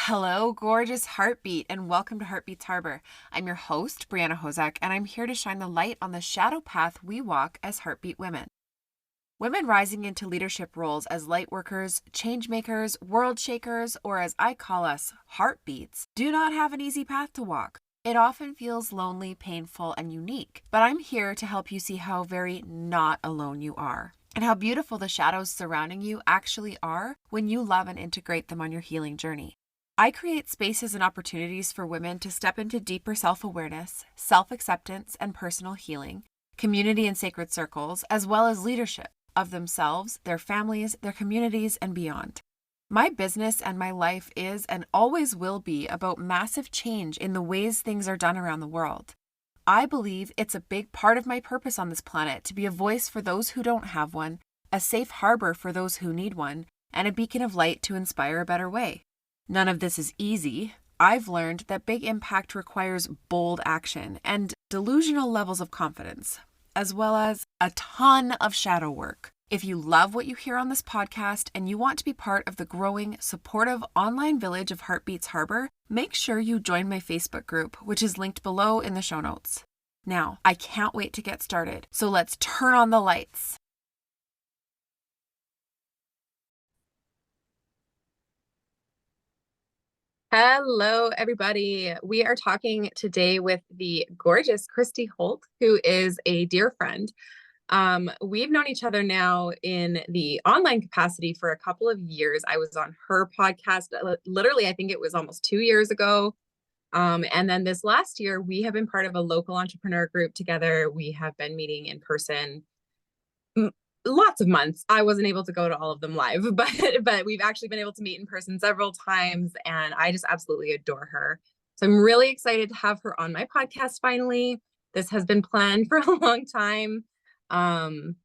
Hello, gorgeous heartbeat, and welcome to Heartbeats Harbor. I'm your host, Brianna Hozak, and I'm here to shine the light on the shadow path we walk as heartbeat women. Women rising into leadership roles as light workers, change makers, world shakers, or as I call us, heartbeats, do not have an easy path to walk. It often feels lonely, painful, and unique, but I'm here to help you see how very not alone you are, and how beautiful the shadows surrounding you actually are when you love and integrate them on your healing journey. I create spaces and opportunities for women to step into deeper self-awareness, self-acceptance, and personal healing, community and sacred circles, as well as leadership of themselves, their families, their communities, and beyond. My business and my life is and always will be about massive change in the ways things are done around the world. I believe it's a big part of my purpose on this planet to be a voice for those who don't have one, a safe harbor for those who need one, and a beacon of light to inspire a better way. None of this is easy. I've learned that big impact requires bold action and delusional levels of confidence, as well as a ton of shadow work. If you love what you hear on this podcast and you want to be part of the growing, supportive online village of Heartbeats Harbor, make sure you join my Facebook group, which is linked below in the show notes. Now, I can't wait to get started, so let's turn on the lights. Hello, everybody. We are talking today with the gorgeous Christy Holt, who is a dear friend. We've known each other now in the online capacity for a couple of years. I was on her podcast, literally, I think it was almost 2 years ago. And then this last year, we have been part of a local entrepreneur group together. We have been meeting in person lots of months. I wasn't able to go to all of them live, but we've actually been able to meet in person several times, and I just absolutely adore her. So I'm really excited to have her on my podcast finally. This has been planned for a long time. And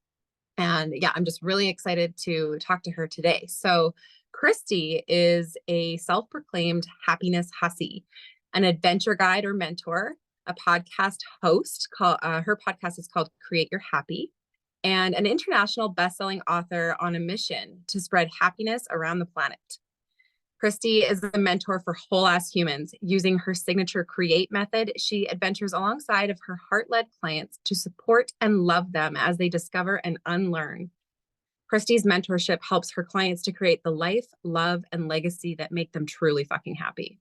yeah, I'm just really excited to talk to her today. So Christy is a self-proclaimed happiness hussy, an adventure guide or mentor, a podcast host. Her podcast is called Create Your Happy, and an international best-selling author on a mission to spread happiness around the planet. Christy is a mentor for whole-ass humans. Using her signature CREATE method, she adventures alongside of her heart-led clients to support and love them as they discover and unlearn. Christy's mentorship helps her clients to create the life, love, and legacy that make them truly fucking happy.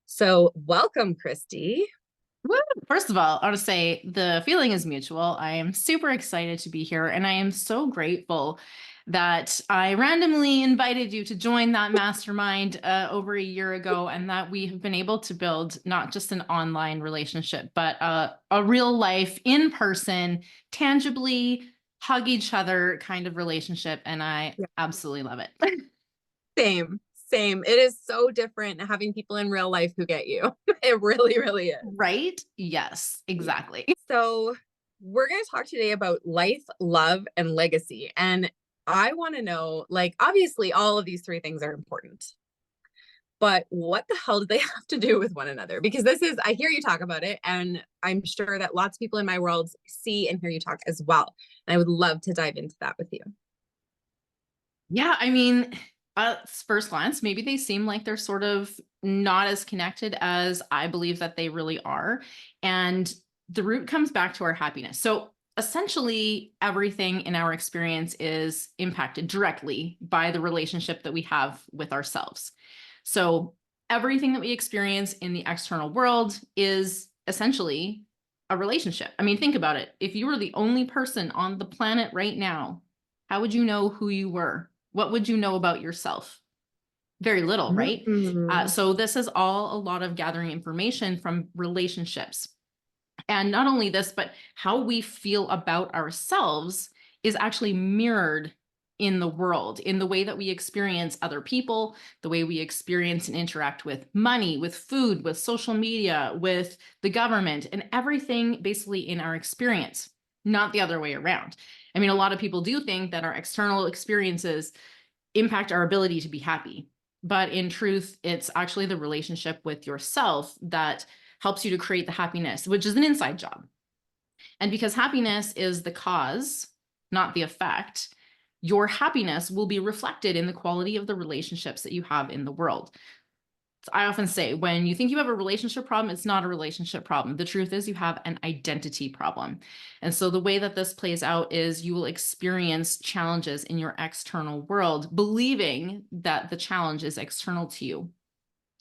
So welcome, Christy. Woo! First of all, I want to say the feeling is mutual. I am super excited to be here, and I am so grateful that I randomly invited you to join that mastermind over a year ago, and that we have been able to build not just an online relationship, but a real life, in person, tangibly hug each other kind of relationship, and I absolutely love it. Same. It is so different having people in real life who get you. It really, really is. Right? Yes, exactly. So we're going to talk today about life, love, and legacy. And I want to know, like, obviously all of these three things are important, but what the hell do they have to do with one another? Because I hear you talk about it, and I'm sure that lots of people in my world see and hear you talk as well. And I would love to dive into that with you. Yeah, I mean, at first glance, maybe they seem like they're sort of not as connected as I believe that they really are. And the root comes back to our happiness. So essentially, everything in our experience is impacted directly by the relationship that we have with ourselves. So everything that we experience in the external world is essentially a relationship. I mean, think about it. If you were the only person on the planet right now, how would you know who you were? What would you know about yourself? Very little, right? So this is all a lot of gathering information from relationships. And not only this, but how we feel about ourselves is actually mirrored in the world, in the way that we experience other people, the way we experience and interact with money, with food, with social media, with the government, and everything basically in our experience, not the other way around. I mean, a lot of people do think that our external experiences impact our ability to be happy. But in truth, it's actually the relationship with yourself that helps you to create the happiness, which is an inside job. And because happiness is the cause, not the effect, your happiness will be reflected in the quality of the relationships that you have in the world. I often say, when you think you have a relationship problem, it's not a relationship problem. The truth is you have an identity problem. And so the way that this plays out is you will experience challenges in your external world, believing that the challenge is external to you.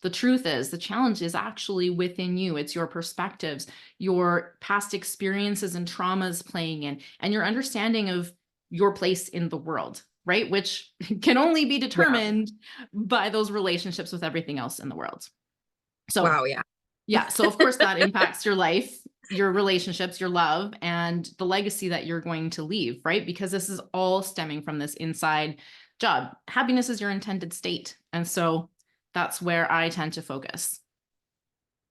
The truth is the challenge is actually within you. It's your perspectives, your past experiences and traumas playing in, and your understanding of your place in the world, right? Which can only be Yeah. determined by those relationships with everything else in the world. So, Wow. Yeah. yeah. So, of course, that impacts your life, your relationships, your love, and the legacy that you're going to leave, right? Because this is all stemming from this inside job. Happiness is your intended state. And so that's where I tend to focus.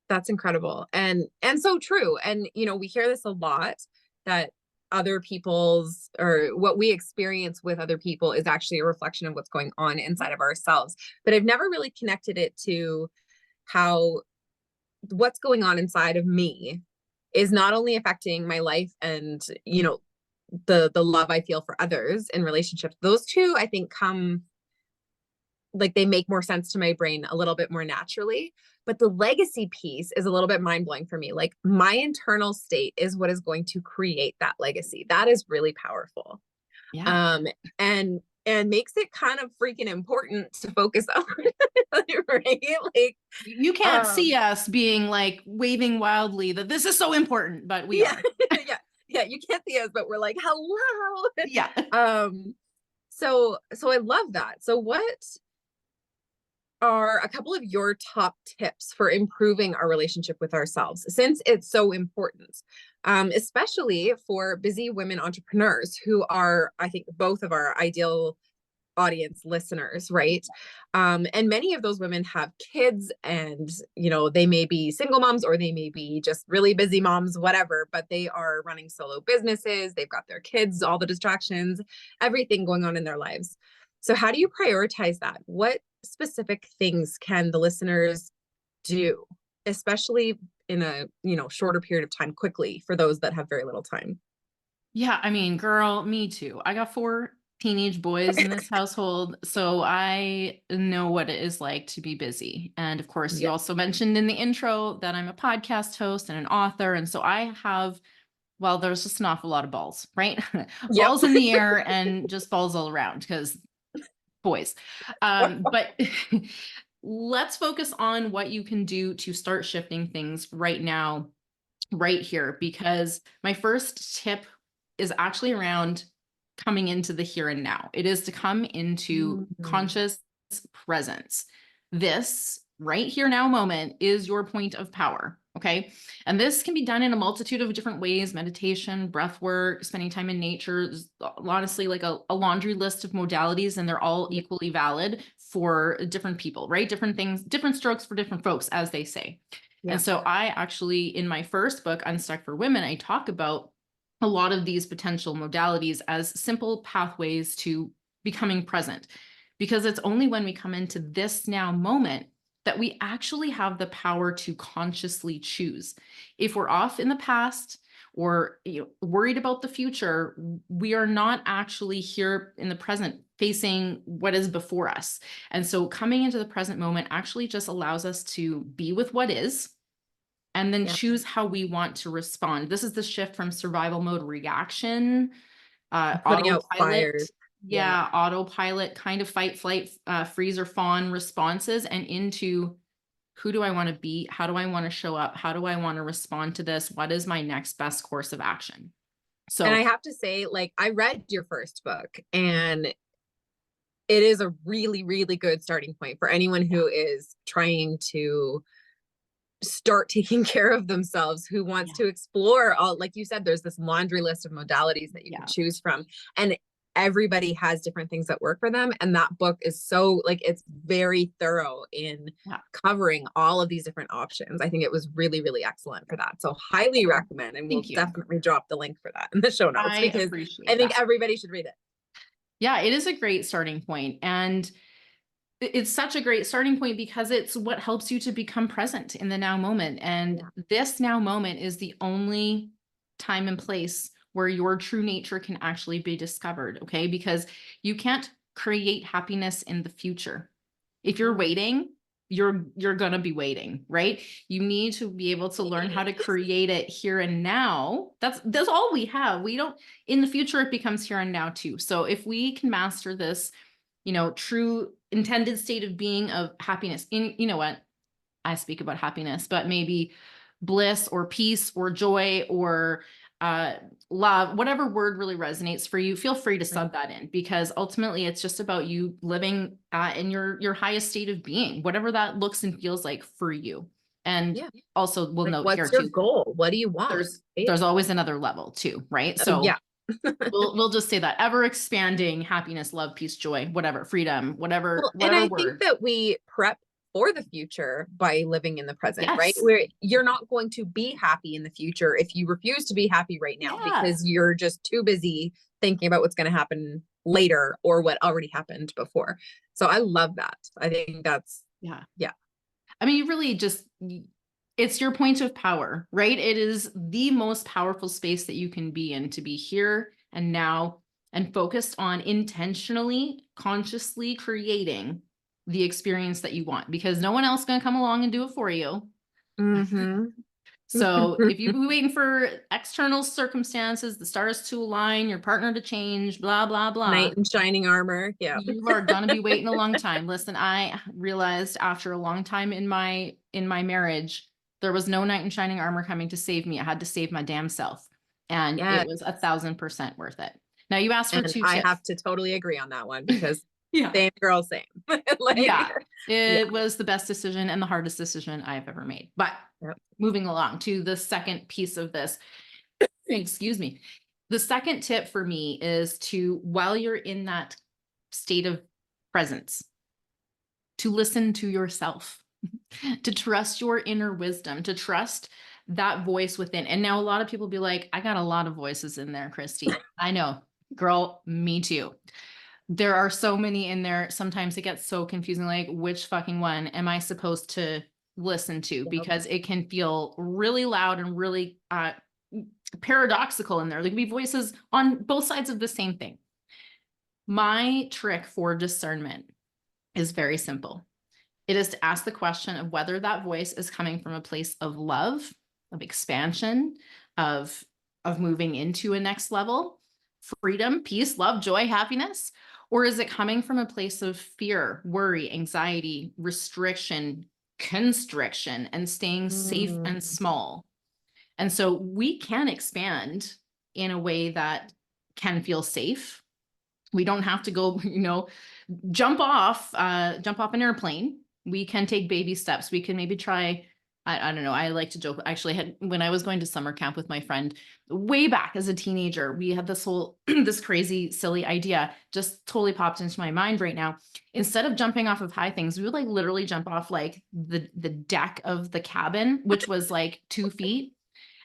That's incredible. And so true. And we hear this a lot, that other people's, or what we experience with other people, is actually a reflection of what's going on inside of ourselves. But I've never really connected it to how what's going on inside of me is not only affecting my life and the love I feel for others in relationships. Those two, I think, come, like, they make more sense to my brain a little bit more naturally. But the legacy piece is a little bit mind-blowing for me. Like, my internal state is what is going to create that legacy. That is really powerful. Yeah. um and makes it kind of freaking important to focus on. Right, like, You can't see us being like waving wildly that this is so important, but we yeah. are. Yeah, you can't see us, but we're like, hello. Yeah. So I love that. So what are a couple of your top tips for improving our relationship with ourselves, since it's so important, especially for busy women entrepreneurs who are, I think, both of our ideal audience listeners, right? And many of those women have kids, and they may be single moms, or they may be just really busy moms, whatever, but they are running solo businesses, they've got their kids, all the distractions, everything going on in their lives. So how do you prioritize that? What specific things can the listeners do, especially in a shorter period of time, quickly, for those that have very little time? Yeah. I mean, girl, me too. I got 4 teenage boys in this household, so I know what it is like to be busy. And of course, you Yeah. also mentioned in the intro that I'm a podcast host and an author. And so I have, well, there's just an awful lot of balls, right? Yep. Balls in the air and just balls all around because boys. But let's focus on what you can do to start shifting things right now, right here, because my first tip is actually around coming into the here and now. It is to come into Mhm. conscious presence. This right here now moment is your point of power. Okay. And this can be done in a multitude of different ways: meditation, breath work, spending time in nature. There's honestly like a laundry list of modalities, and they're all Yeah. equally valid for different people, right? Different things, different strokes for different folks, as they say. Yeah. And so I actually, in my first book, Unstuck for Women, I talk about a lot of these potential modalities as simple pathways to becoming present. Because it's only when we come into this now moment that we actually have the power to consciously choose. If we're off in the past or worried about the future, we are not actually here in the present facing what is before us. And so coming into the present moment actually just allows us to be with what is, and then Yeah. choose how we want to respond. This is the shift from survival mode reaction, Putting out autopilot. fires. Yeah. Yeah, autopilot kind of fight, flight, freeze, or fawn responses, and into who do I want to be? How do I want to show up? How do I want to respond to this? What is my next best course of action? And I So, have to say, like, I read your first book, and it is a really, really good starting point for anyone yeah, who is trying to start taking care of themselves, who wants yeah, to explore all, like you said, there's this laundry list of modalities that you can yeah, choose from. And everybody has different things that work for them. And that book is so, like, it's very thorough in yeah. covering all of these different options. I think it was really, really excellent for that. So highly Oh, recommend. And we'll thank you. definitely drop the link for that in the show notes, I because I appreciate think that. everybody should read it. Yeah, it is a great starting point. And it's such a great starting point because it's what helps you to become present in the now moment. And Yeah. this now moment is the only time and place where your true nature can actually be discovered. Okay. Because you can't create happiness in the future. If you're Mm. waiting, you're going to be waiting, right? You need to be able to learn how to create it here and now. That's all we have. We don't, in the future, it becomes here and now too. So if we can master this, true intended state of being of happiness in, you know what? I speak about happiness, but maybe bliss or peace or joy or uh, love, whatever word really resonates for you, feel free to sub that in, because ultimately it's just about you living in your highest state of being, whatever that looks and feels like for you. And also we'll note here what's your too, goal? What do you want? there's always another level too, right? So we'll just say that ever expanding happiness, love, peace, joy, whatever, freedom, whatever and I word. think that we prep for the future by living in the present, right? Yes. Where you're not going to be happy in the future if you refuse to be happy right now because you're just too busy thinking about what's going to happen later or what already happened before. So I love that. I think that's I mean, you really just, it's your point of power, right? It is the most powerful space that you can be in, to be here and now and focused on intentionally, consciously creating the experience that you want, because no one else is going to come along and do it for you. So if you've been waiting for external circumstances, the stars to align, your partner to change, blah, blah, blah. Knight in shining armor. Yeah. You are going to be waiting a long time. Listen, I realized after a long time in my marriage, there was no knight in shining armor coming to save me. I had to save my damn self. And it was 1,000% worth it. Now you asked for and 2 I tips. have to totally agree on that one, because same girl, same. It was the best decision and the hardest decision I've ever made. But moving along to the second piece of this, excuse me. The second tip for me is to, while you're in that state of presence, to listen to yourself, to trust your inner wisdom, to trust that voice within. And now a lot of people be like, I got a lot of voices in there, Christy. I know, girl, me too. There are so many in there. Sometimes it gets so confusing. Like, which fucking one am I supposed to listen to? Because it can feel really loud and really paradoxical in there. There can be voices on both sides of the same thing. My trick for discernment is very simple. It is to ask the question of whether that voice is coming from a place of love, of expansion, of moving into a next level, freedom, peace, love, joy, happiness, or is it coming from a place of fear, worry, anxiety, restriction, constriction, and staying safe and small? And so we can expand in a way that can feel safe. We don't have to go, jump off an airplane. We can take baby steps. We can maybe try, I don't know. I like to joke. Actually, when I was going to summer camp with my friend way back as a teenager, we had this whole, this crazy, silly idea just totally popped into my mind right now. Instead of jumping off of high things, we would like literally jump off like the deck of the cabin, which was like 2 feet.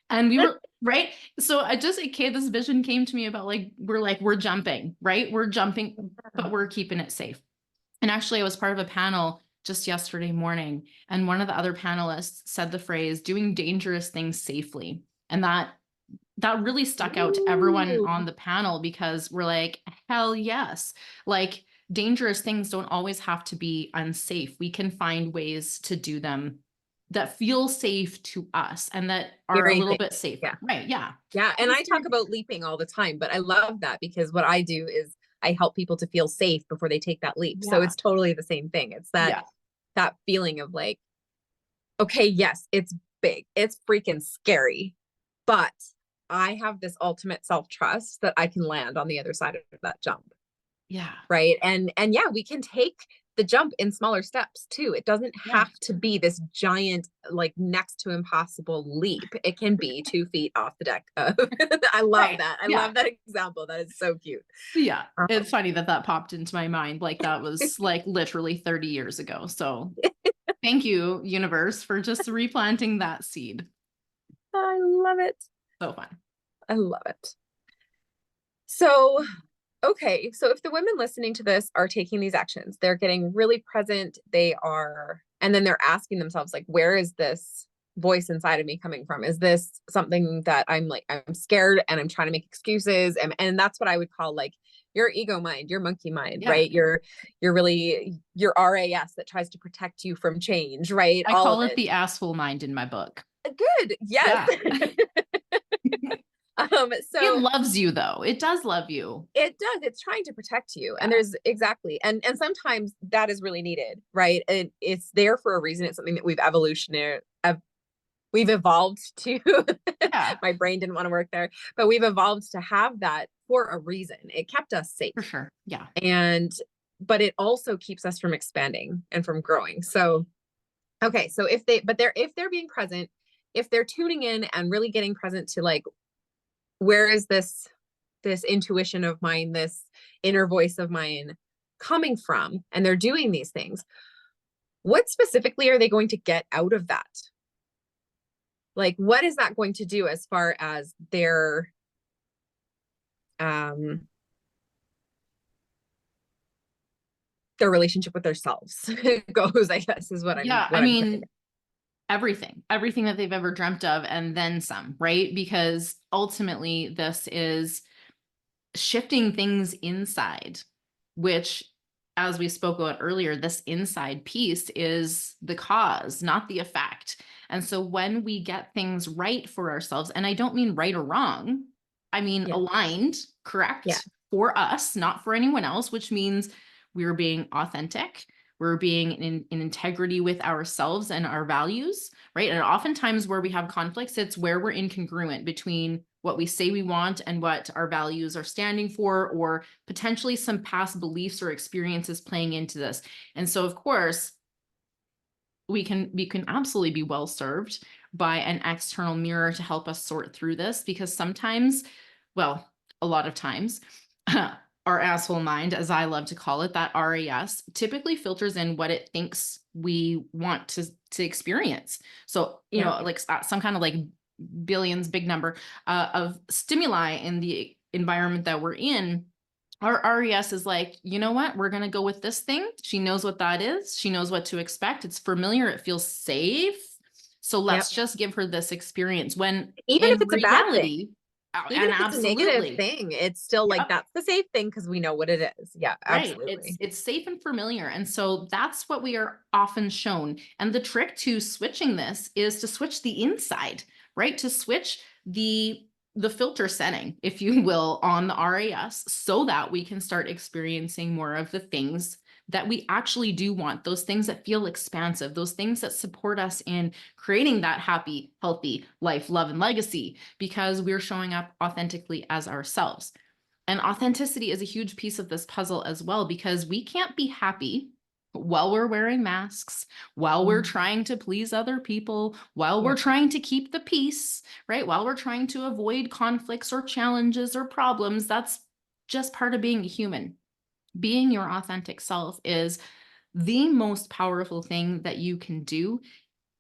And we were right. So this vision came to me about we're jumping, right? We're jumping, but we're keeping it safe. And actually I was part of a panel just yesterday morning, and one of the other panelists said the phrase, doing dangerous things safely. And that really stuck out to everyone on the panel, because we're like, hell yes. Like, dangerous things don't always have to be unsafe. We can find ways to do them that feel safe to us and that are a little bit safer. Right. Yeah. Yeah. And I talk about leaping all the time, but I love that, because what I do is I help people to feel safe before they take that leap. So it's totally the same thing. It's that feeling of like, okay, yes, it's big. It's freaking scary, but I have this ultimate self-trust that I can land on the other side of that jump. Yeah. Right. And yeah, we can take the jump in smaller steps too. It doesn't have to be this giant, like next to impossible leap. It can be 2 feet off the deck. I love that. I love that example. That is so cute. Yeah. It's funny that popped into my mind. Like, that was like literally 30 years ago. So thank you, universe, for just replanting that seed. I love it. So fun. I love it. So okay, so if the women listening to this are taking these actions, they're getting really present, and then they're asking themselves, like, where is this voice inside of me coming from? Is this something that I'm scared and I'm trying to make excuses? And that's what I would call like your ego mind, your monkey mind, Yeah. right? You're really your RAS that tries to protect you from change, right? I All of call it it. the asshole mind in my book. Good. Yes. Yeah. It So loves you though. It does love you. it does. It's trying to protect you. And Yeah, there's exactly. And sometimes that is really needed, right? And it's there for a reason. It's something that we've evolved to. yeah, My brain didn't want to work there, but we've evolved to have that for a reason. It kept us safe. for sure. Yeah. And but it also keeps us from expanding and from growing. So okay, so if they're being present, if they're tuning in and really getting present to like, where is this intuition of mine, this inner voice of mine coming from, and they're doing these things, what specifically are they going to get out of that? Like, what is that going to do as far as um their relationship with themselves goes, I guess, is Yeah. I what I'm trying mean, to. everything that they've ever dreamt of and then some, right? Because ultimately this is shifting things inside, which, as we spoke about earlier, this inside piece is the cause, not the effect. And so when we get things right for ourselves, and I don't mean right or wrong, I mean Yeah. aligned, Yeah. correct, for us, not for anyone else, which means we're being authentic. We're being in integrity with ourselves and our values, right? And oftentimes where we have conflicts, it's where we're incongruent between what we say we want and what our values are standing for, or potentially some past beliefs or experiences playing into this. And so, of course, we can absolutely be well served by an external mirror to help us sort through this, because sometimes, well, a lot of times, our asshole mind, as I love to call it, that RAS, typically filters in what it thinks we want to experience. So, Yeah. like some kind of like billions, big number of stimuli in the environment that we're in. Our RES is like, you know what? We're going to go with this thing. She knows what that is. She knows what to expect. It's familiar. It feels safe. So Yep. let's just give her this experience, when Even if in it's a bad thing, reality, even and if it's a negative absolutely, thing, it's still like, yep, that's the safe thing because we know what it is. Yeah, right. absolutely. It's safe and familiar. And so that's what we are often shown. And the trick to switching this is to switch the inside, right? To switch the filter setting, if you will, on the RAS, so that we can start experiencing more of the things that we actually do want, those things that feel expansive, those things that support us in creating that happy, healthy life, love, and legacy, because we're showing up authentically as ourselves. And authenticity is a huge piece of this puzzle as well, because we can't be happy while we're wearing masks, while we're Mm. trying to please other people, while Yeah. we're trying to keep the peace, right? While we're trying to avoid conflicts or challenges or problems. That's just part of being a human. Being your authentic self is the most powerful thing that you can do.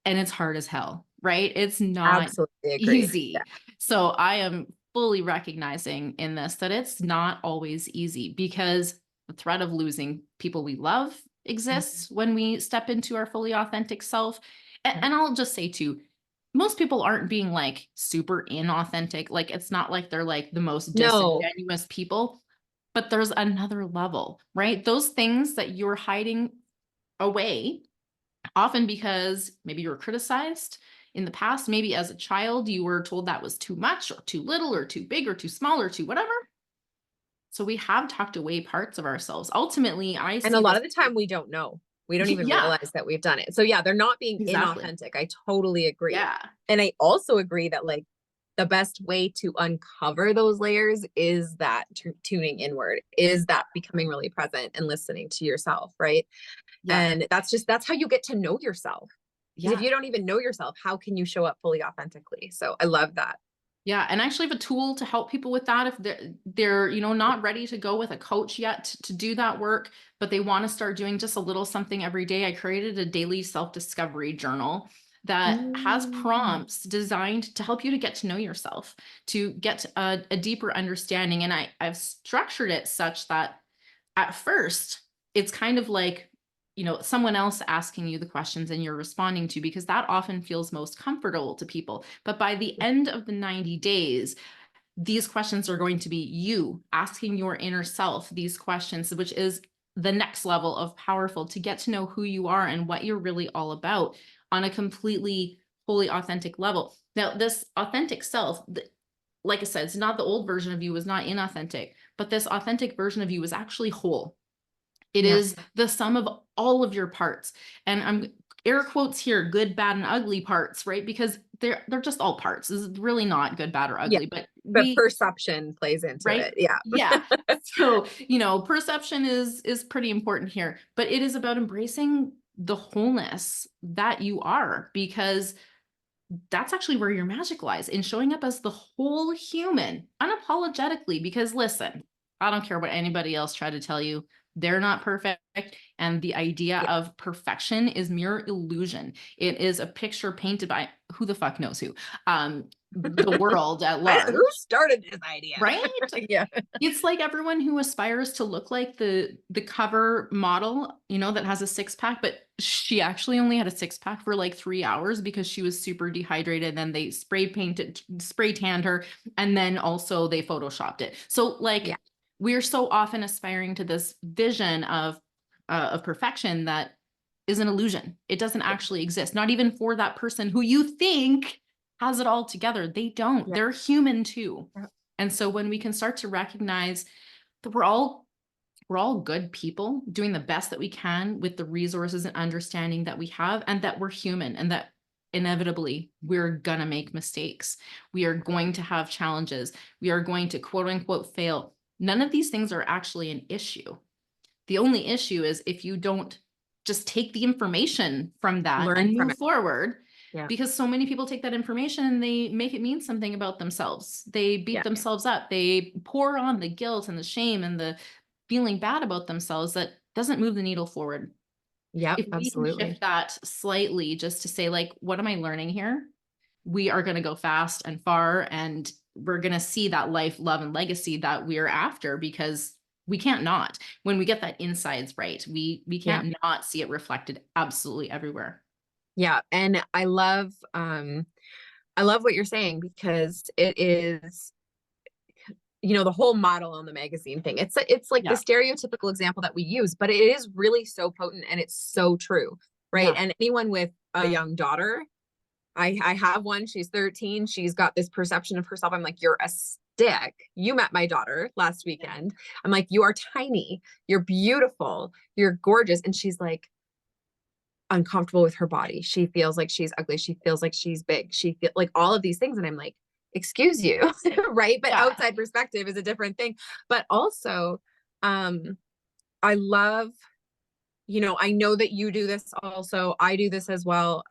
And it's hard as hell, right? It's not Absolutely agreed. Yeah. easy. So I am fully recognizing in this that it's not always easy, because the threat of losing people we love Mhm. exists when we step into our fully authentic self. And, Yeah. and I'll just say too, most people aren't being like super inauthentic. Like, it's not like they're like the most No, disingenuous people, but there's another level, right? Those things that you're hiding away, often because maybe you were criticized in the past, maybe as a child you were told that was too much or too little or too big or too small or too whatever. So we have tucked away parts of ourselves. Ultimately, I and a see lot this. of the time we don't know. We don't even Yeah, realize that we've done it. So yeah, they're not being exactly. inauthentic. I totally agree. Yeah. And I also agree that like the best way to uncover those layers is that tuning inward, is that becoming really present and listening to yourself, right? Yeah. And that's how you get to know yourself. Because if Yeah. you don't even know yourself, how can you show up fully authentically? So I love that. Yeah, and I actually have a tool to help people with that if they're not ready to go with a coach yet to do that work, but they want to start doing just a little something every day. I created a daily self-discovery journal that has Mm. prompts designed to help you to get to know yourself, to get a deeper understanding. And I've structured it such that at first it's kind of like, someone else asking you the questions and you're responding to, because that often feels most comfortable to people. But by the end of the 90 days, these questions are going to be you asking your inner self these questions, which is the next level of powerful, to get to know who you are and what you're really all about on a completely, fully authentic level. Now, this authentic self, like I said, it's not the old version of you was not inauthentic, but this authentic version of you is actually whole. It Yeah. is the sum of all of your parts. And I'm air quotes here, good, bad, and ugly parts, right? Because they're just all parts. This is really not good, bad, or Yeah. ugly, but The perception plays into right? it. Yeah. Yeah. So, perception is pretty important here, but it is about embracing the wholeness that you are, because that's actually where your magic lies, in showing up as the whole human unapologetically. Because listen, I don't care what anybody else tried to tell you. They're not perfect. And the idea Yeah. of perfection is mere illusion. It is a picture painted by who the fuck knows who, the world at large. Who started this idea? Right? Yeah. It's like everyone who aspires to look like the cover model, that has a six-pack, but she actually only had a six-pack for like 3 hours because she was super dehydrated. Then they spray tanned her, and then also they photoshopped it. So like, Yeah. we're so often aspiring to this vision of perfection that is an illusion. It doesn't actually exist. Not even for that person who you think has it all together. They don't. Yeah. They're human too. Yeah. And so when we can start to recognize that we're all good people doing the best that we can with the resources and understanding that we have, and that we're human, and that inevitably we're gonna make mistakes. We are going to have challenges. We are going to quote unquote fail. None of these things are actually an issue. The only issue is if you don't just take the information from that Learn and from move it. forward. Yeah. Because so many people take that information and they make it mean something about themselves. They beat Yeah. themselves up. They pour on the guilt and the shame and the feeling bad about themselves that doesn't move the needle forward. Yep. If we can Absolutely. shift that slightly, just to say, like, what am I learning here? We are going to go fast and far, and we're going to see that life, love, and legacy that we're after, because we can't not. When we get that insides right, we Yeah. can't not see it reflected absolutely everywhere. Yeah. And I love what you're saying, because it is, the whole model on the magazine thing. It's like the Yeah. stereotypical example that we use, but it is really so potent, and it's so true. Right. Yeah. And anyone with a young daughter, I have one, she's 13. She's got this perception of herself. I'm like, you're a stick. You met my daughter last weekend. I'm like, you are tiny. You're beautiful. You're gorgeous. And she's like uncomfortable with her body. She feels like she's ugly. She feels like she's big. She feels like all of these things. And I'm like, excuse you. Right. But Yeah. outside perspective is a different thing. But also, I love, I know that you do this also. I do this as well.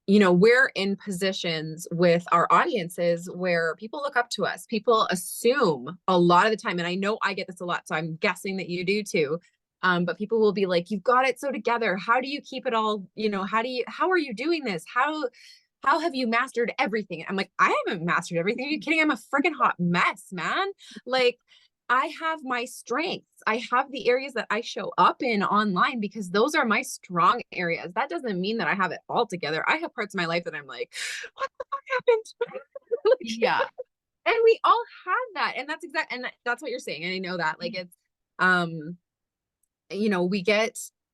We're in positions with our audiences where people look up to us. People assume a lot of the time, and I know I get this a lot, so I'm guessing that you do too. But people will be like, you've got it so together. How do you keep it all? How are you doing this? How have you mastered everything? I'm like, I haven't mastered everything. Are you kidding? I'm a freaking hot mess, man. Like, I have my strengths. I have the areas that I show up in online, because those are my strong areas. That doesn't mean that I have it all together. I have parts of my life that I'm like, what the fuck happened? Like, Yeah. and we all have that. And and that's what you're saying. And I know that, like, it's,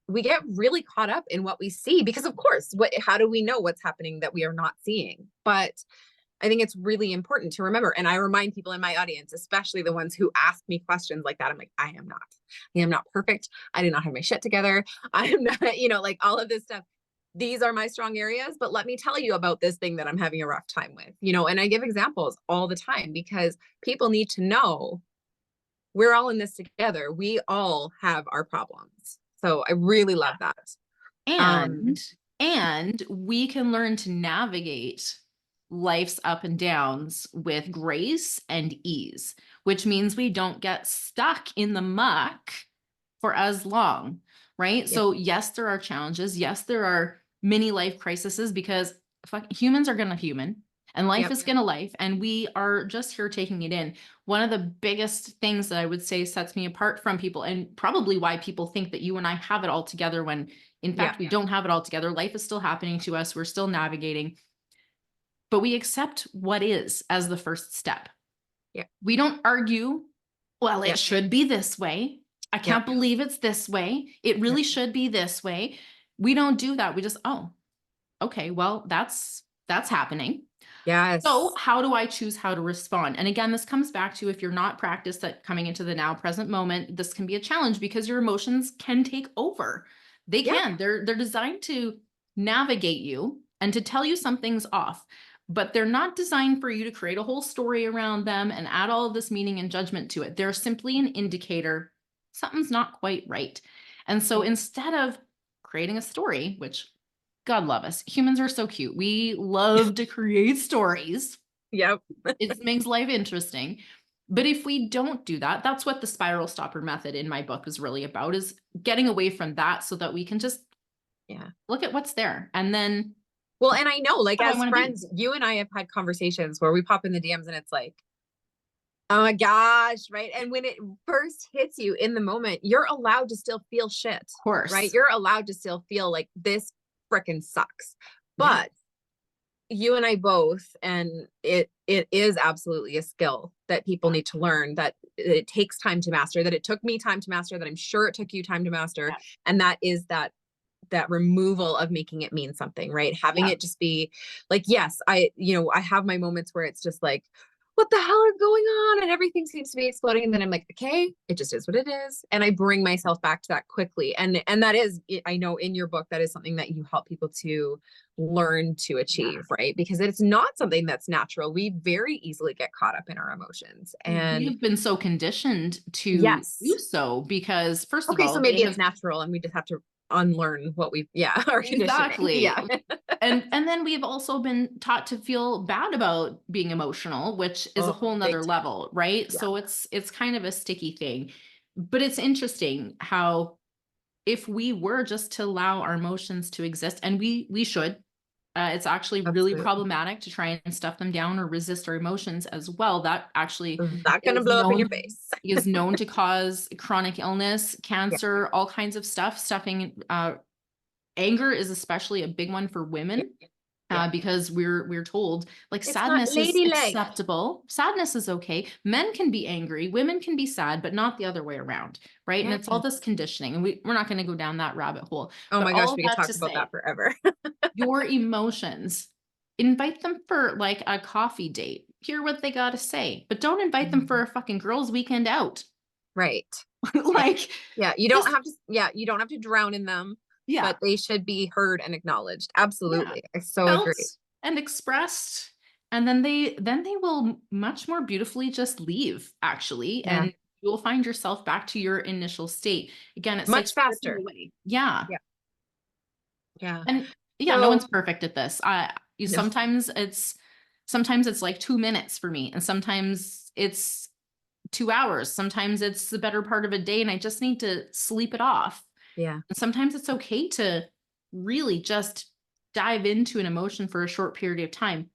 we get really caught up in what we see, because of course, how do we know what's happening that we are not seeing? But I think it's really important to remember. And I remind people in my audience, especially the ones who ask me questions like that, I'm like, I am not perfect. I do not have my shit together. I am not, like all of this stuff. These are my strong areas, but let me tell you about this thing that I'm having a rough time with, and I give examples all the time, because people need to know we're all in this together. We all have our problems. So I really love that. And we can learn to navigate life's up and downs with grace and ease, which means we don't get stuck in the muck for as long, right? Yeah. So yes, there are challenges. Yes, there are mini life crises, because humans are gonna human, and life is gonna life, and we are just here taking it in. One of the biggest things that I would say sets me apart from people, and probably why people think that you and I have it all together, when in fact we don't have it all together. Life is still happening to us. We're still navigating, but we accept what is as the first step. Yeah. We don't argue, well, Yeah. it should be this way. I can't believe it's this way. It really should be this way. We don't do that. We just, oh, okay, well, that's happening. Yes. So how do I choose how to respond? And again, this comes back to, if you're not practiced at coming into the now present moment, this can be a challenge because your emotions can take over. They can. They're designed to navigate you and to tell you something's off, but they're not designed for you to create a whole story around them and add all of this meaning and judgment to it. They're simply an indicator something's not quite right. And so instead of creating a story, which God love us, humans are so cute. We love to create stories. Yep. It makes life interesting. But if we don't do that, that's what the spiral stopper method in my book is really about, is getting away from that so that we can just look at what's there. And then, well, and I know, like, how do I as wanna be? friends, you and I have had conversations where we pop in the DMs and it's like, oh my gosh, right? And when it first hits you in the moment, you're allowed to still feel shit, Of course. right? You're allowed to still feel like this freaking sucks. Yeah. But you and I both, and it is absolutely a skill that people need to learn, that it takes time to master, that it took me time to master, that I'm sure it took you time to master. Yeah. And that is that removal of making it mean something, right? Having it just be like, yes, I have my moments where it's just like, what the hell is going on? And everything seems to be exploding. And then I'm like, okay, it just is what it is. And I bring myself back to that quickly. And that is, I know in your book, that is something that you help people to learn to achieve, right? Because it's not something that's natural. We very easily get caught up in our emotions. And we've been so conditioned to do so because, first of all, so maybe it's natural and we just have to unlearn what we've our conditioning. Exactly. And then we've also been taught to feel bad about being emotional, which is a whole nother level, right? So it's kind of a sticky thing. But it's interesting how, if we were just to allow our emotions to exist, and we should, it's actually really problematic to try and stuff them down or resist our emotions as well. That actually not going to blow up in your face. is known to cause chronic illness, cancer, all kinds of stuff. Stuffing, anger is especially a big one for women. Because we're told, like, it's sadness is acceptable. Sadness is okay. Men can be angry, women can be sad, but not the other way around, right? And it's all this conditioning, and we're not going to go down that rabbit hole. Oh but my gosh, we could talk about that forever. Your emotions, invite them for like a coffee date. Hear what they got to say, but don't invite them for a fucking girls' weekend out. Right. Like, you don't have to. You don't have to drown in them. But they should be heard and acknowledged. Absolutely. I so agree. And expressed. And then they will much more beautifully just leave, actually. And you will find yourself back to your initial state. Again, it's much faster. Yeah. And so, no one's perfect at this. Sometimes it's like 2 minutes for me. And sometimes it's 2 hours. Sometimes it's the better part of a day and I just need to sleep it off. And sometimes it's okay to really just dive into an emotion for a short period of time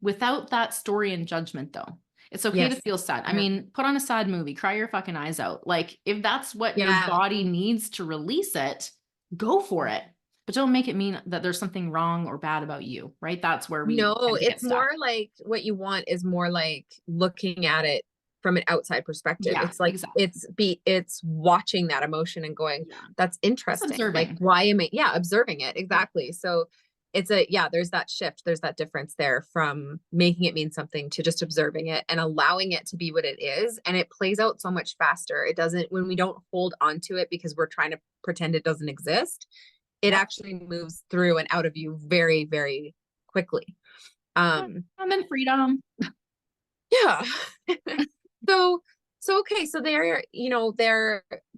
without that story and judgment, though. It's okay to feel sad. I mean, put on a sad movie, cry your fucking eyes out. Like, if that's what your body needs to release it, go for it. But don't make it mean that there's something wrong or bad about you, right? That's where we it's more like, what you want is more like looking at it from an outside perspective. It's like, it's watching that emotion and going, that's interesting. Like, why am I observing it. Exactly. So it's there's that shift, there's that difference there from making it mean something to just observing it and allowing it to be what it is. And it plays out so much faster. It doesn't, when we don't hold on to it because we're trying to pretend it doesn't exist, it actually moves through and out of you very, very quickly. And then freedom. So okay, so they're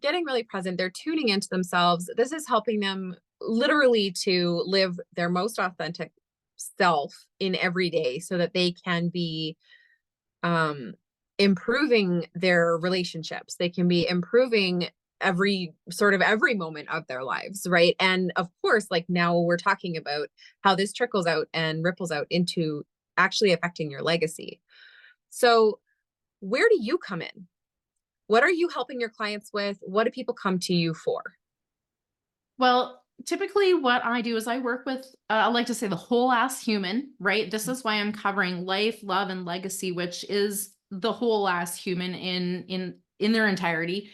getting really present, they're tuning into themselves. This is helping them literally to live their most authentic self in every day so that they can be improving their relationships. They can be improving every moment of their lives, right? And of course, like, now we're talking about how this trickles out and ripples out into actually affecting your legacy. So where do you come in? What are you helping your clients with? What do people come to you for? Well, typically what I do is I work with, I like to say, the whole ass human, right? This is why I'm covering life, love, and legacy, which is the whole ass human in their entirety.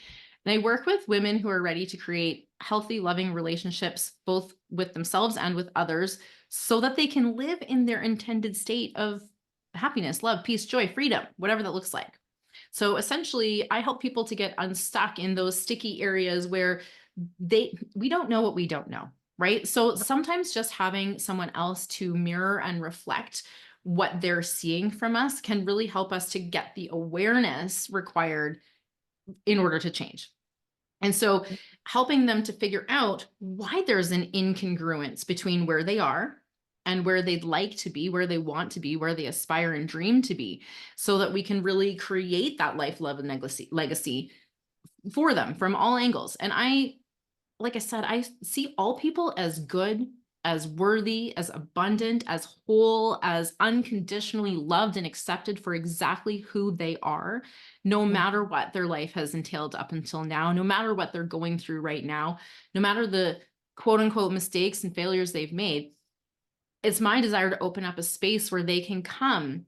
And I work with women who are ready to create healthy, loving relationships, both with themselves and with others, so that they can live in their intended state of happiness, love, peace, joy, freedom, whatever that looks like. So essentially, I help people to get unstuck in those sticky areas where we don't know what we don't know, right? So sometimes just having someone else to mirror and reflect what they're seeing from us can really help us to get the awareness required in order to change. And so helping them to figure out why there's an incongruence between where they are and where they'd like to be, where they want to be, where they aspire and dream to be, so that we can really create that life, love, and legacy for them from all angles. And like I said, I see all people as good, as worthy, as abundant, as whole, as unconditionally loved and accepted for exactly who they are, no matter what their life has entailed up until now, no matter what they're going through right now, no matter the quote unquote mistakes and failures they've made. It's my desire to open up a space where they can come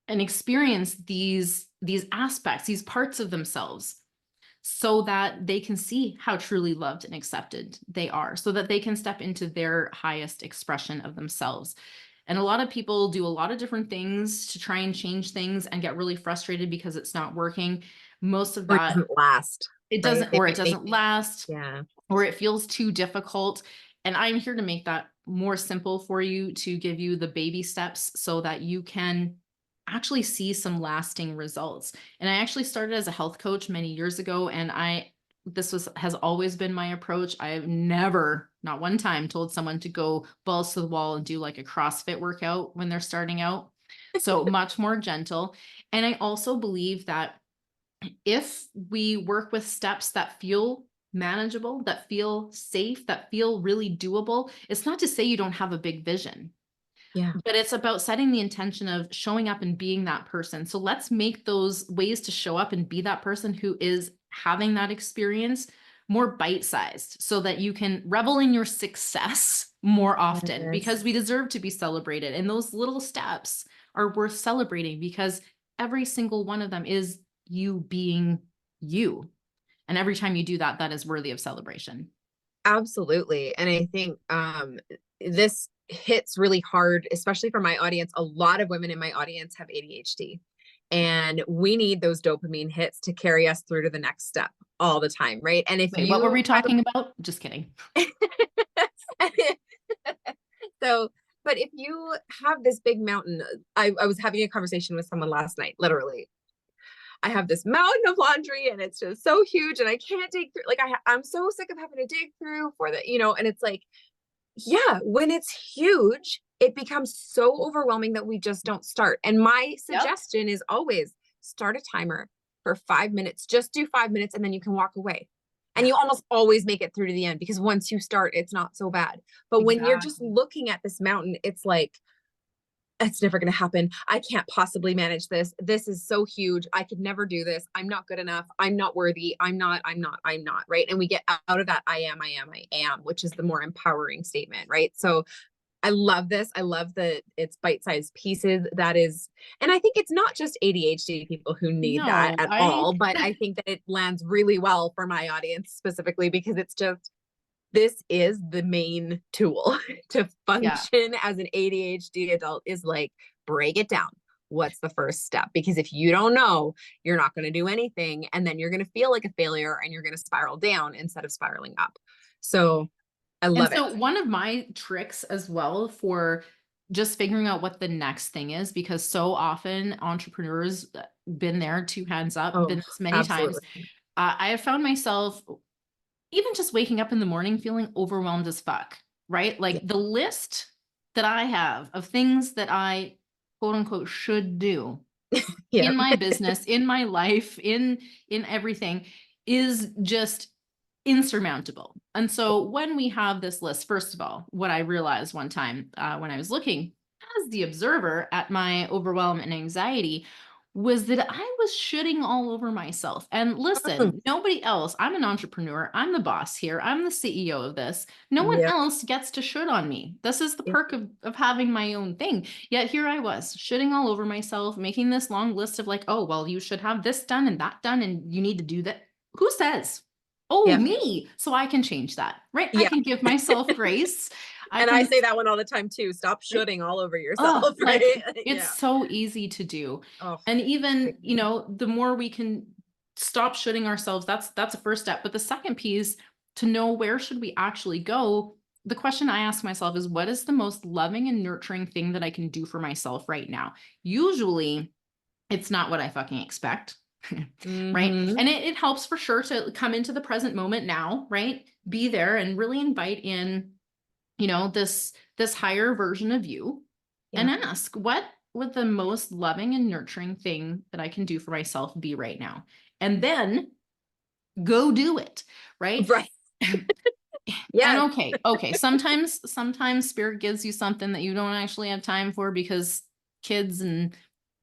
and experience these aspects, these parts of themselves, so that they can see how truly loved and accepted they are, so that they can step into their highest expression of themselves. And a lot of people do a lot of different things to try and change things and get really frustrated because it's not working. Most of Or it that, doesn't last. it Right? doesn't, or it doesn't last, Yeah. or it feels too difficult. And I'm here to make that more simple for you, to give you the baby steps so that you can actually see some lasting results. And I actually started as a health coach many years ago, and has always been my approach. I've never, not one time, told someone to go balls to the wall and do like a CrossFit workout when they're starting out. So much more gentle. And I also believe that if we work with steps that feel manageable, that feel safe, that feel really doable, it's not to say you don't have a big vision. Yeah. But it's about setting the intention of showing up and being that person. So let's make those ways to show up and be that person who is having that experience more bite-sized, so that you can revel in your success more often, Yes. because we deserve to be celebrated. And those little steps are worth celebrating, because every single one of them is you being you. And every time you do that, that is worthy of celebration. Absolutely. And I think this hits really hard, especially for my audience. A lot of women in my audience have ADHD, and we need those dopamine hits to carry us through to the next step all the time, right? And if Wait, you what were we talking about? Just kidding. So, but if you have this big mountain, I was having a conversation with someone last night, literally. I have this mountain of laundry and it's just so huge and I can't dig through. Like I'm so sick of having to dig through for the, and it's like, yeah, when it's huge, it becomes so overwhelming that we just don't start. And my suggestion is always start a timer for 5 minutes, just do 5 minutes and then you can walk away. And you almost always make it through to the end, because once you start, it's not so bad. But when you're just looking at this mountain, it's like, it's never going to happen. I can't possibly manage this. This is so huge. I could never do this. I'm not good enough. I'm not worthy. I'm not, right? And we get out of that I am, which is the more empowering statement, right? So I love this. I love that it's bite-sized pieces. That is, and I think it's not just ADHD people who need that at all, but I think that it lands really well for my audience specifically, because it's just, this is the main tool to function as an ADHD adult, is like, break it down. What's the first step? Because if you don't know, you're not going to do anything. And then you're going to feel like a failure and you're going to spiral down instead of spiraling up. So I love it. So one of my tricks as well for just figuring out what the next thing is, because so often entrepreneurs, been there, two hands up, been this many times. I have found myself even just waking up in the morning feeling overwhelmed as fuck, right? Like the list that I have of things that I quote unquote should do in my business, in my life, in everything, is just insurmountable. And so when we have this list, first of all, what I realized one time when I was looking as the observer at my overwhelm and anxiety was that I was shitting all over myself. And listen, nobody else, I'm an entrepreneur. I'm the boss here. I'm the CEO of this. No one Yep. else gets to shit on me. This is the Yep. perk of having my own thing. Yet here I was shitting all over myself, making this long list of like, oh, well, you should have this done and that done, and you need to do that. Who says? Oh, Yep. me. So I can change that, right? I Yeah. can give myself grace. And I say that one all the time too. Stop shooting all over yourself, Oh, like right? it's Yeah. so easy to do. Oh, And even, crazy. the more we can stop shooting ourselves, that's a first step. But the second piece, to know where should we actually go, the question I ask myself is, what is the most loving and nurturing thing that I can do for myself right now? Usually it's not what I fucking expect. Right. Mhm. And it helps for sure to come into the present moment now, right? Be there and really invite in, this higher version of you, and Yeah. ask, what would the most loving and nurturing thing that I can do for myself be right now? And then go do it, right? Right. And Yes. okay, sometimes spirit gives you something that you don't actually have time for because kids and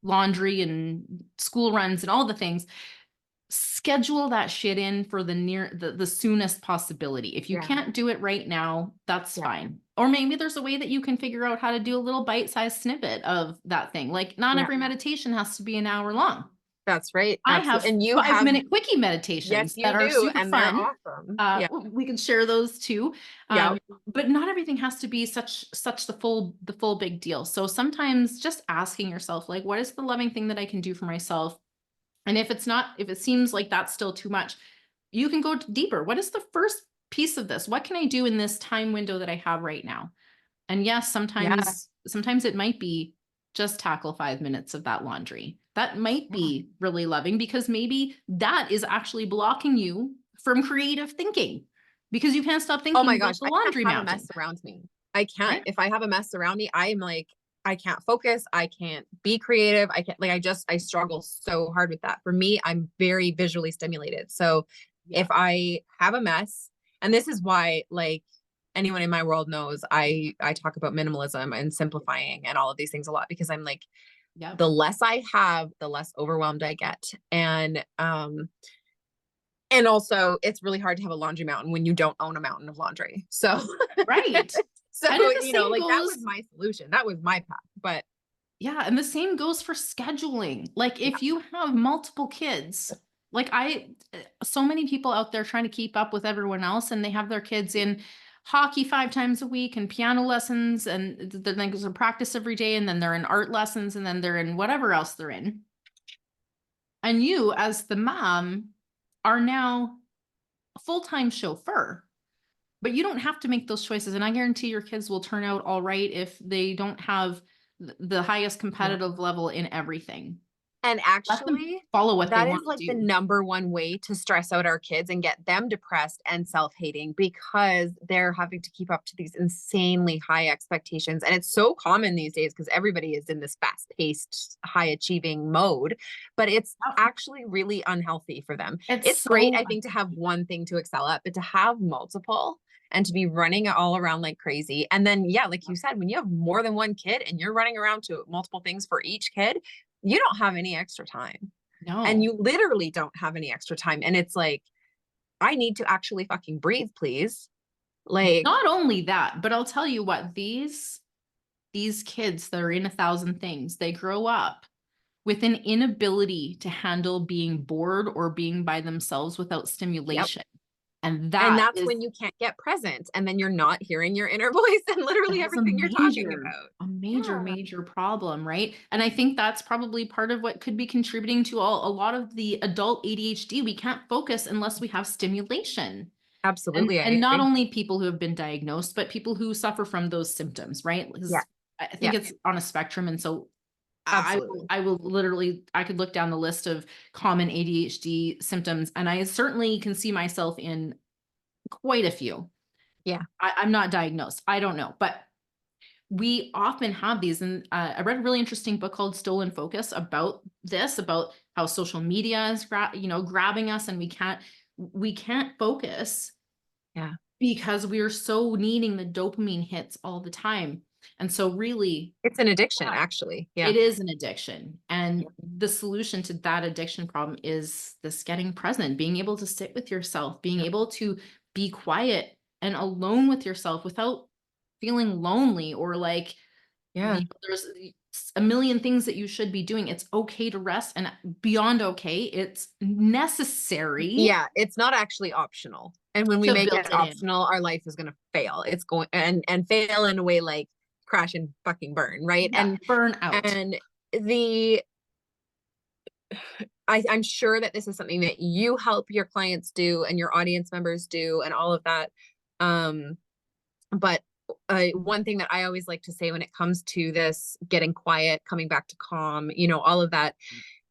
laundry and school runs and all the things. Schedule that shit in for the soonest possibility. If you Yeah. can't do it right now, that's Yeah. fine. Or maybe there's a way that you can figure out how to do a little bite-sized snippet of that thing. Like, not Yeah. every meditation has to be an hour long. That's right. I Absolutely. have And you have, 5-minute quickie yes, meditations you that are do. super And they're fun. awesome. Yeah. We can share those too. Yeah. But not everything has to be such the full big deal. So sometimes just asking yourself, like, what is the loving thing that I can do for myself? And if it seems like that's still too much, you can go deeper. What is the first piece of this? What can I do in this time window that I have right now? And yes, Yeah. sometimes it might be just tackle 5 minutes of that laundry. That might be really loving, because maybe that is actually blocking you from creative thinking because you can't stop Oh my thinking about gosh. the I can't laundry have a mess mountain, around me. I can't. right? If I have a mess around me, I'm like, I can't focus. I can't be creative. I can't, like, I struggle so hard with that. For me, I'm very visually stimulated. So Yeah. if I have a mess, and this is why, like, anyone in my world knows I talk about minimalism and simplifying and all of these things a lot, because I'm like, Yep. the less I have, the less overwhelmed I get. And also it's really hard to have a laundry mountain when you don't own a mountain of laundry. So Right. so And then the same like, that was goes, my solution. That was my path. But yeah, and the same goes for scheduling. Like, yeah, if you have multiple kids, like so many people out there trying to keep up with everyone else, and they have their kids in hockey 5 times a week and piano lessons, and then there's a practice every day, and then they're in art lessons, and then they're in whatever else they're in. And you, as the mom, are now a full-time chauffeur. But you don't have to make those choices. And I guarantee your kids will turn out all right if they don't have the highest yeah. competitive level in everything. And Let them actually, follow what they that is want like to the do. number one way to stress out our kids and get them depressed and self-hating, because they're having to keep up to these insanely high expectations. And it's so common these days because everybody is in this fast-paced, high-achieving mode, but it's actually really unhealthy for them. It's great, I think, to have one thing to excel at, but to have multiple and to be running all around like crazy. And then, yeah, like you said, when you have more than one kid and you're running around to multiple things for each kid, you don't have any extra time. And No. you literally don't have any extra time. And it's like, I need to actually fucking breathe, please. Like, Not only that, but I'll tell you what, these kids that are in 1,000 things, they grow up with an inability to handle being bored or being by themselves without yep. stimulation. And And that that's is when you can't get present. And then you're not hearing your inner voice and literally That's everything you're talking about. a Yeah. major problem, right? And I think that's probably part of what could be contributing to a lot of the adult ADHD. We can't focus unless we have stimulation. Absolutely. I And not agree. only people who have been diagnosed, but people who suffer from those symptoms, right? Yeah. Because I think Yeah. it's on a spectrum. And so Absolutely. I will literally, I could look down the list of common ADHD symptoms, and I certainly can see myself in quite a few. Yeah. I'm not diagnosed. I don't know, but we often have these. And I read a really interesting book called Stolen Focus about this, about how social media is grabbing us, and we can't focus Yeah. because we are so needing the dopamine hits all the time. And so really, It's an addiction, actually. Yeah. it is an addiction. And the solution to that addiction problem is this getting present, being able to sit with yourself, being able to be quiet and alone with yourself without feeling lonely or like Yeah. there's a million things that you should be doing. It's okay to rest, and beyond okay, it's necessary Yeah. It's not actually optional. And when we to make build it it in. optional, our life is going to fail. It's going and fail in a way like crash and fucking burn. Right. Yeah, burn out. And the, I'm sure that this is something that you help your clients do and your audience members do and all of that. But one thing that I always like to say when it comes to this getting quiet, coming back to calm, you know, all of that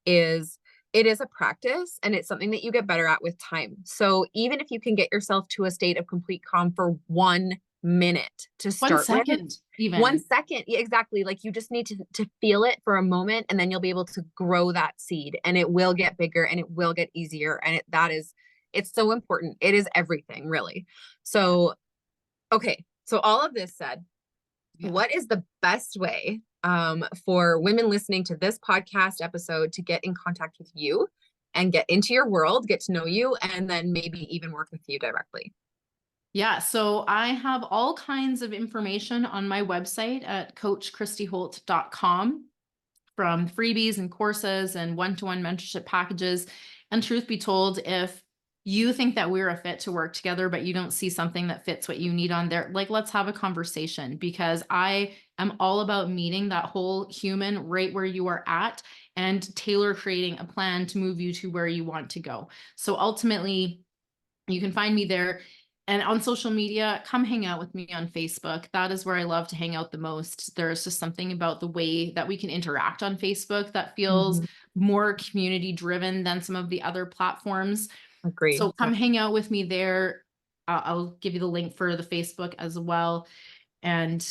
is it is a practice and it's something that you get better at with time. So even if you can get yourself to a state of complete calm for 1 minute to 1 start with, second, even 1 second, yeah, exactly. Like you just need to feel it for a moment, and then you'll be able to grow that seed, and it will get bigger and it will get easier. And it's so important. It is everything, really. So, okay. So all of this said, Yeah. what is the best way for women listening to this podcast episode to get in contact with you and get into your world, get to know you, and then maybe even work with you directly? Yeah, so I have all kinds of information on my website at coachchristyholt.com, from freebies and courses and one-to-one mentorship packages. And truth be told, if you think that we're a fit to work together, but you don't see something that fits what you need on there, like, let's have a conversation, because I am all about meeting that whole human right where you are at and tailor creating a plan to move you to where you want to go. So ultimately, you can find me there. And on social media, come hang out with me on Facebook. That is where I love to hang out the most. There's just something about the way that we can interact on Facebook that feels more community driven than some of the other platforms. Agree. So come hang out with me there. I'll give you the link for the Facebook as well. And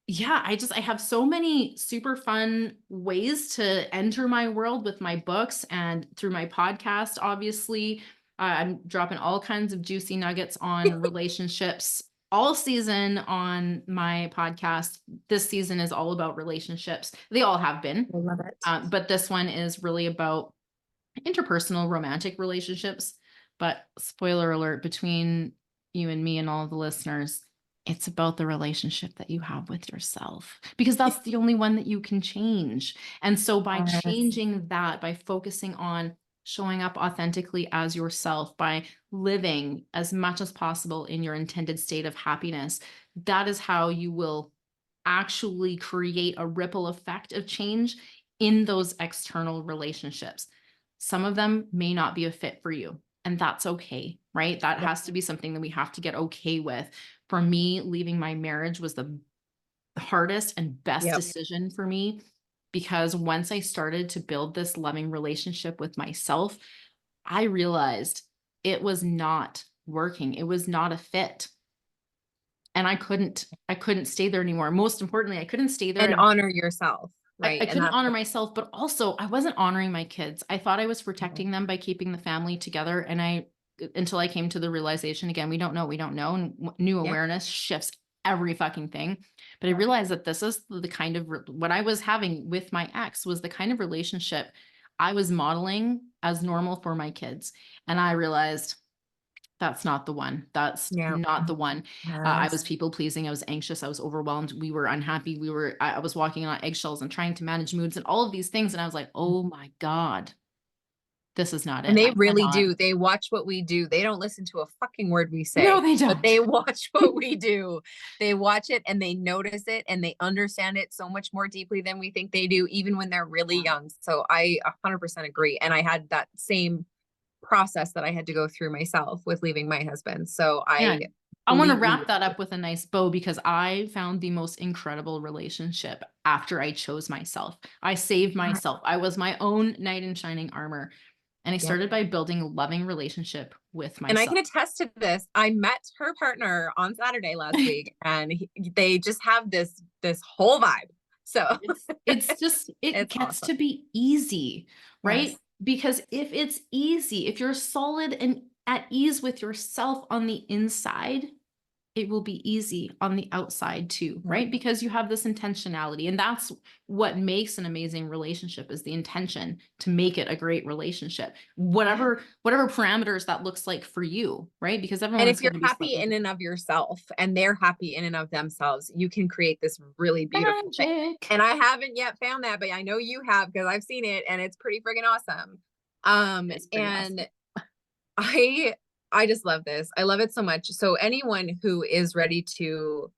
yeah, I have so many super fun ways to enter my world with my books and through my podcast, obviously. I'm dropping all kinds of juicy nuggets on relationships all season on my podcast. This season is all about relationships. They all have been. I love it. But this one is really about interpersonal romantic relationships. But spoiler alert, between you and me and all the listeners, it's about the relationship that you have with yourself, because that's the only one that you can change. And so by changing that, by focusing on showing up authentically as yourself, by living as much as possible in your intended state of happiness, that is how you will actually create a ripple effect of change in those external relationships. Some of them may not be a fit for you, and that's okay, right? That has to be something that we have to get okay with. For me, leaving my marriage was the hardest and best decision for me, because once I started to build this loving relationship with myself, I realized it was not working. It was not a fit. And I couldn't stay there anymore. Most importantly, I couldn't stay there And honor yourself, right? I And couldn't that's honor myself, but also I wasn't honoring my kids. I thought I was protecting them by keeping the family together. And until I came to the realization, again, we don't know. And new awareness shifts every fucking thing. But I realized that this is the kind of, what I was having with my ex was the kind of relationship I was modeling as normal for my kids. And I realized that's not the one. That's not the one. I was people pleasing. I was anxious. I was overwhelmed. We were unhappy. I was walking on eggshells and trying to manage moods and all of these things. And I was like, oh my God, this is not it. And they I really cannot. do. They watch what we do. They don't listen to a fucking word we say. No, they don't. But they watch what we do. They watch it and they notice it and they understand it so much more deeply than we think they do, even when they're really young. So I 100% agree. And I had that same process that I had to go through myself with leaving my husband. So I want to wrap that up with a nice bow, because I found the most incredible relationship after I chose myself. I saved myself. I was my own knight in shining armor. And I started by building a loving relationship with myself. And I can attest to this. I met her partner on Saturday last week, and they just have this whole vibe. So it's just, it gets awesome to be easy, right? Yes. Because if it's easy, if you're solid and at ease with yourself on the inside, it will be easy on the outside too, right? Because you have this intentionality, and that's what makes an amazing relationship, is the intention to make it a great relationship. Whatever parameters that looks like for you, right? Because And everyone's if you're going to be happy in and of yourself and they're happy in and of themselves, you can create this really beautiful thing. magic. And I haven't yet found that, but I know you have, because I've seen it and it's pretty friggin' awesome. It's pretty awesome. I just love this. I love it so much. So anyone who is ready to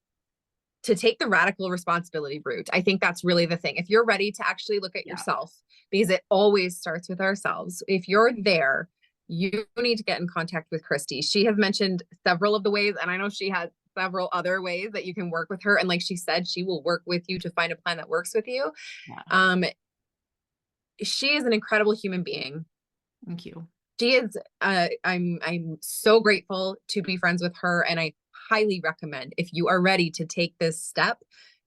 take the radical responsibility route, I think that's really the thing. If you're ready to actually look at yourself, because it always starts with ourselves. If you're there, you need to get in contact with Christy. She has mentioned several of the ways, and I know she has several other ways that you can work with her. And like she said, she will work with you to find a plan that works with you. Yeah. She is an incredible human being. Thank you. She is, I'm so grateful to be friends with her. And I highly recommend, if you are ready to take this step,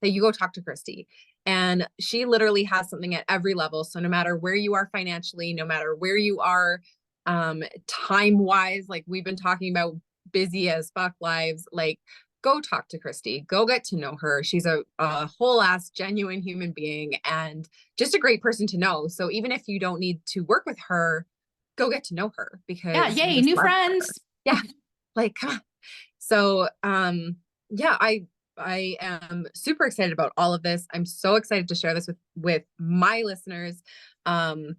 that you go talk to Christy. And she literally has something at every level. So no matter where you are financially, no matter where you are, time wise, like we've been talking about, busy as fuck lives, like go talk to Christy, go get to know her. She's a whole ass genuine human being and just a great person to know. So even if you don't need to work with her, go get to know her, because Yay, new friends. Yeah. Like, come on. So, yeah, I am super excited about all of this. I'm so excited to share this with my listeners. I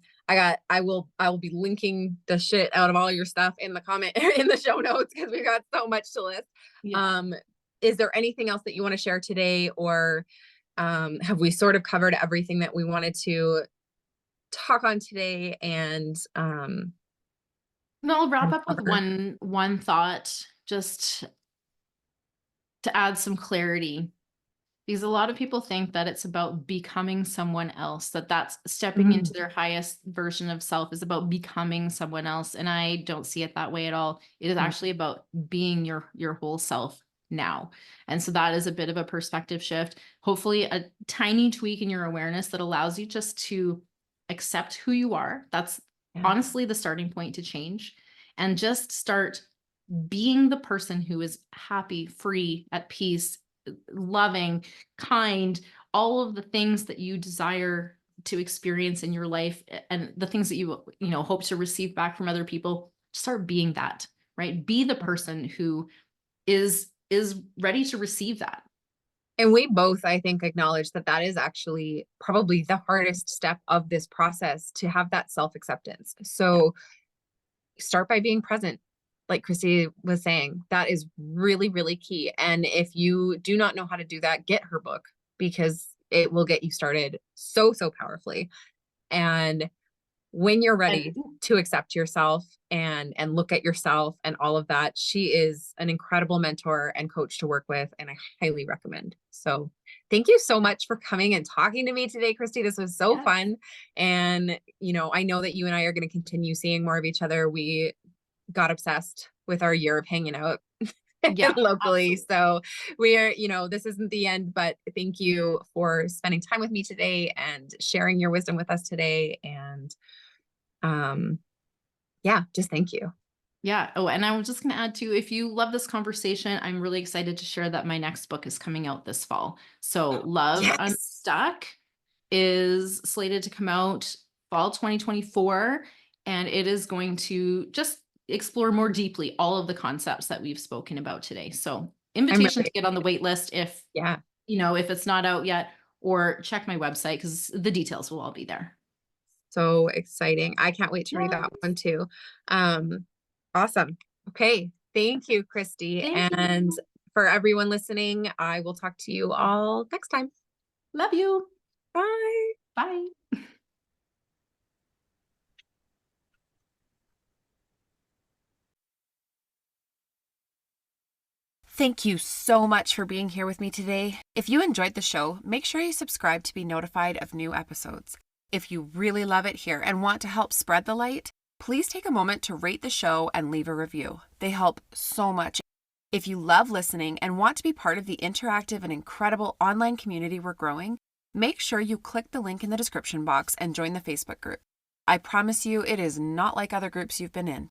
will be linking the shit out of all your stuff in the comment in the show notes, because we've got so much to list. Yeah. Is there anything else that you want to share today, or have we sort of covered everything that we wanted to talk on today? And no, I'll wrap up with one thought, just to add some clarity, because a lot of people think that it's about becoming someone else, that's stepping into their highest version of self is about becoming someone else. And I don't see it that way at all. It is actually about being your whole self now. And so that is a bit of a perspective shift, hopefully a tiny tweak in your awareness that allows you just to accept who you are. That's honestly the starting point to change, and just start being the person who is happy, free, at peace, loving, kind, all of the things that you desire to experience in your life, and the things that you hope to receive back from other people. Start being that, right? Be the person who is ready to receive that. And we both, I think, acknowledge that that is actually probably the hardest step of this process, to have that self-acceptance. So start by being present. Like Christy was saying, that is really, really key. And if you do not know how to do that, get her book, because it will get you started so, so powerfully. And when you're ready to accept yourself and look at yourself and all of that, she is an incredible mentor and coach to work with, and I highly recommend. So thank you so much for coming and talking to me today, Christy. This was so fun. And, I know that you and I are going to continue seeing more of each other. We got obsessed with our year of hanging out locally. Absolutely. So we are, this isn't the end, but thank you for spending time with me today and sharing your wisdom with us today. And just thank you. Yeah. Oh, and I was just going to add too, if you love this conversation, I'm really excited to share that my next book is coming out this fall. So Love Unstuck is slated to come out fall 2024. And it is going to just explore more deeply all of the concepts that we've spoken about today. So invitation to get on the wait list if it's not out yet, or check my website, because the details will all be there. So exciting. I can't wait to read that one too. Awesome. Okay. Thank you, Christy. And for everyone listening, I will talk to you all next time. Love you. Bye. Bye. Thank you so much for being here with me today. If you enjoyed the show, make sure you subscribe to be notified of new episodes. If you really love it here and want to help spread the light, please take a moment to rate the show and leave a review. They help so much. If you love listening and want to be part of the interactive and incredible online community we're growing, make sure you click the link in the description box and join the Facebook group. I promise you it is not like other groups you've been in.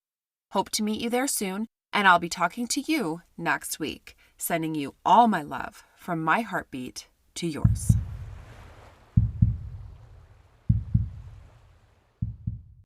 Hope to meet you there soon, and I'll be talking to you next week. Sending you all my love from my heartbeat to yours.